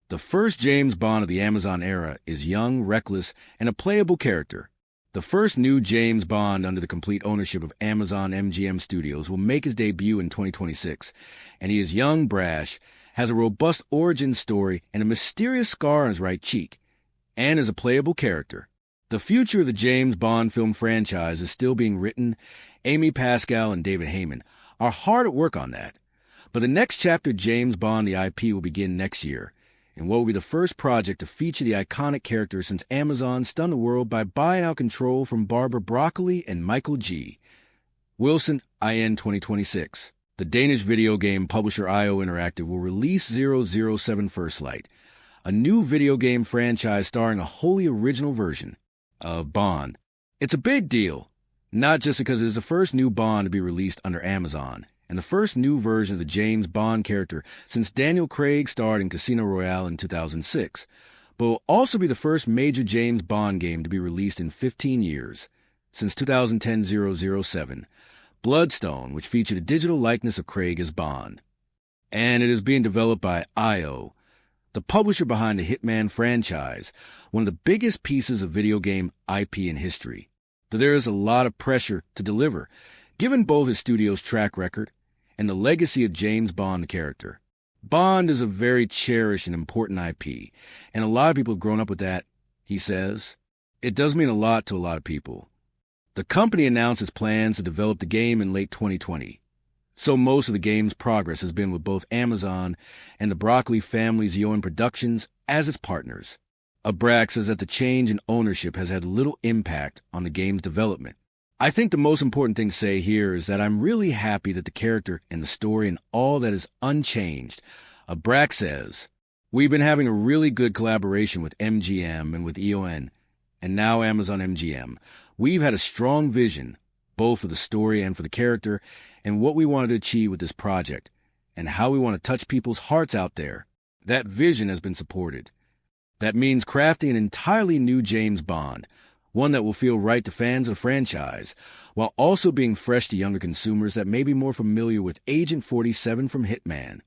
The first James Bond of the Amazon era is young, reckless, and a playable character. The first new James Bond under the complete ownership of Amazon MGM Studios will make his debut in 2026, and he is young, brash, has a robust origin story and a mysterious scar on his right cheek, and is a playable character. The future of the James Bond film franchise is still being written. Amy Pascal and David Heyman are hard at work on that. But the next chapter of James Bond, the IP, will begin next year, in what will be the first project to feature the iconic character since Amazon stunned the world by buying out control from Barbara Broccoli and Michael G. Wilson, IN 2026. The Danish video game publisher IO Interactive will release 007 First Light, a new video game franchise starring a wholly original version of Bond. It's a big deal, not just because it is the first new Bond to be released under Amazon, and the first new version of the James Bond character since Daniel Craig starred in Casino Royale in 2006, but will also be the first major James Bond game to be released in 15 years, since 2010 007, Bloodstone, which featured a digital likeness of Craig as Bond. And it is being developed by IO, the publisher behind the Hitman franchise, one of the biggest pieces of video game IP in history. Though there is a lot of pressure to deliver, given both his studio's track record and the legacy of James Bond the character. Bond is a very cherished and important IP, and a lot of people have grown up with that, he says. It does mean a lot to a lot of people. The company announced its plans to develop the game in late 2020, so most of the game's progress has been with both Amazon and the Broccoli family's Eon Productions as its partners. Bragg says that the change in ownership has had little impact on the game's development. I think the most important thing to say here is that I'm really happy that the character and the story and all that is unchanged. Bragg says, we've been having a really good collaboration with MGM and with EON, and now Amazon MGM. We've had a strong vision, both for the story and for the character, and what we wanted to achieve with this project, and how we want to touch people's hearts out there. That vision has been supported. That means crafting an entirely new James Bond, one that will feel right to fans of the franchise, while also being fresh to younger consumers that may be more familiar with Agent 47 from Hitman.